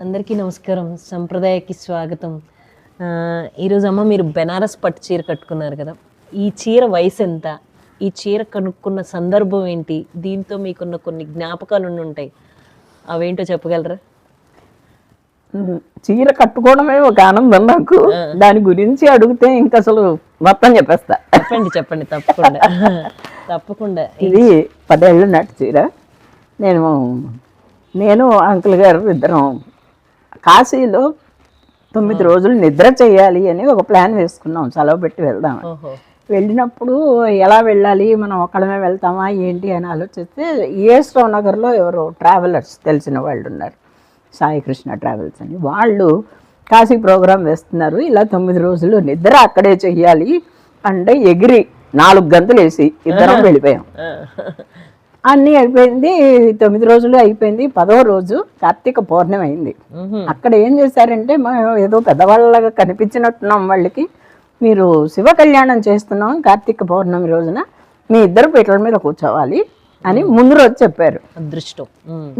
అందరికీ నమస్కారం. సంప్రదాయకి స్వాగతం. ఈరోజు అమ్మ మీరు బెనారస్ పట్టు చీర కట్టుకున్నారు కదా, ఈ చీర వయసు ఎంత, ఈ చీర కనుక్కున్న సందర్భం ఏంటి, దీంతో మీకున్న కొన్ని జ్ఞాపకాలు ఉంటాయి, అవేంటో చెప్పగలరా? చీర కట్టుకోవడమే ఒక ఆనందం నాకు. దాని గురించి అడిగితే ఇంకా అసలు మొత్తం చెప్పేస్తా. చెప్పండి చెప్పండి, తప్పకుండా తప్పకుండా. ఇది 10 ఏళ్ళ నాటి చీర. నేను అంకుల్ గారు ఇద్దరం కాశీలో 9 రోజులు నిద్ర చేయాలి అని ఒక ప్లాన్ వేసుకున్నాం, సెలవు పెట్టి వెళ్దాం. వెళ్ళినప్పుడు ఎలా వెళ్ళాలి, మనం ఒక్కడమే వెళ్తామా ఏంటి అని ఆలోచిస్తే ఏఎస్రావు నగర్లో ఎవరో ట్రావెలర్స్ తెలిసిన వాళ్ళు ఉన్నారు, సాయి కృష్ణ ట్రావెల్స్ అని. వాళ్ళు కాశీ ప్రోగ్రాం వేస్తున్నారు, ఇలా 9 రోజులు నిద్ర అక్కడే చెయ్యాలి అంటే ఎగిరి 4 గంటలు వేసి ఇద్దరం వెళ్ళిపోయాం. అన్నీ అయిపోయింది, 9 రోజులు అయిపోయింది. 10వ రోజు కార్తీక పౌర్ణమి అయింది. అక్కడ ఏం చేశారంటే, మేము ఏదో పెద్దవాళ్ళగా కనిపించినట్టున్నాం వాళ్ళకి, మీరు శివ కళ్యాణం చేస్తున్నాం కార్తీక పౌర్ణమి రోజున, మీ ఇద్దరు పీటల మీద కూర్చోవాలి అని ముందు రోజు చెప్పారు. అదృష్టం.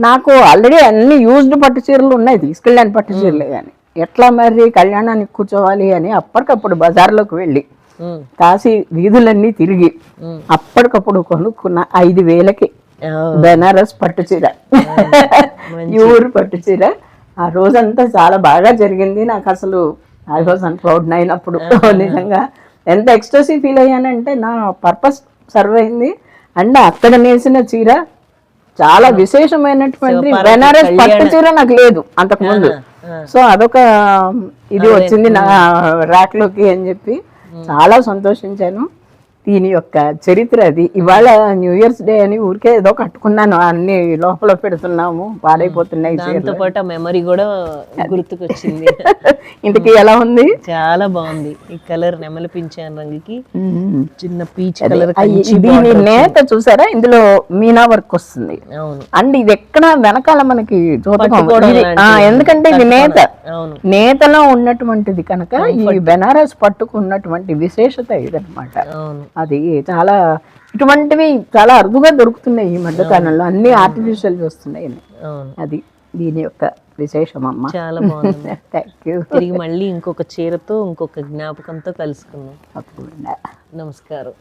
నాకు ఆల్రెడీ అన్ని యూజ్డ్ పట్టు చీరలు ఉన్నాయి, తీసుకెళ్ళాను పట్టు చీరలే. కానీ ఎట్లా మరి కళ్యాణానికి కూర్చోవాలి అని అప్పటికప్పుడు బజార్లోకి వెళ్ళి కాశీ వీధులన్నీ తిరిగి అప్పటికప్పుడు కొనుక్కున్న 5,000కి బెనారస్ పట్టు చీర, ప్యూర్ పట్టు చీర. ఆ రోజంతా చాలా బాగా జరిగింది. నాకు అసలు ఐ వాజ్ అన్ ప్రౌడ్ అయినప్పుడు నిజంగా ఎంత ఎక్స్ట్రెసివ్ ఫీల్ అయ్యానంటే, నా పర్పస్ సర్వ్ అయింది. అండ్ అక్కడ నేసిన చీర చాలా విశేషమైనటువంటి బెనారస్ పట్టు చీర నాకు లేదు అంతకుముందు. సో అదొక ఇది వచ్చింది నా ర్యాక్లోకి అని చెప్పి చాలా సంతోషించాను. దీని యొక్క చరిత్ర అది. ఇవాళ న్యూ ఇయర్స్ డే అని ఊరికే ఏదో కట్టుకున్నాను, అన్ని లోపల పెడుతున్నాము, పాడైపోతున్నాయి. దాంతో పాటు ఆ మెమరీ కూడా గుర్తుకొచ్చింది. ఇంటికి ఎలా ఉంది? చాలా బాగుంది. ఈ కలర్ నెమలి పింఛన్ రంగుకి చిన్న పీచ్ కలర్. దీని నేత చూసారా, ఇందులో మీనా వర్క్ వస్తుంది. అండ్ ఇది ఎక్కడ వెనకాల మనకి ఎందుకంటే ఇది నేతలో ఉన్నటువంటిది కనుక ఈ బెనారస్ పట్టుకున్నటువంటి విశేషత ఇదనమాట. అది చాలా ఇటువంటివి చాలా అరుదుగా దొరుకుతున్నాయి ఈ మధ్య కాలంలో, అన్ని ఆర్టిఫిషియల్ వస్తున్నాయి. అది దీని యొక్క విశేషం అమ్మ. చాలా బాగుంది. Thank you. తిరిగి మళ్ళీ ఇంకొక చీరతో ఇంకొక జ్ఞాపకంతో కలుసుకుందాం. తప్పకుండా. నమస్కారం.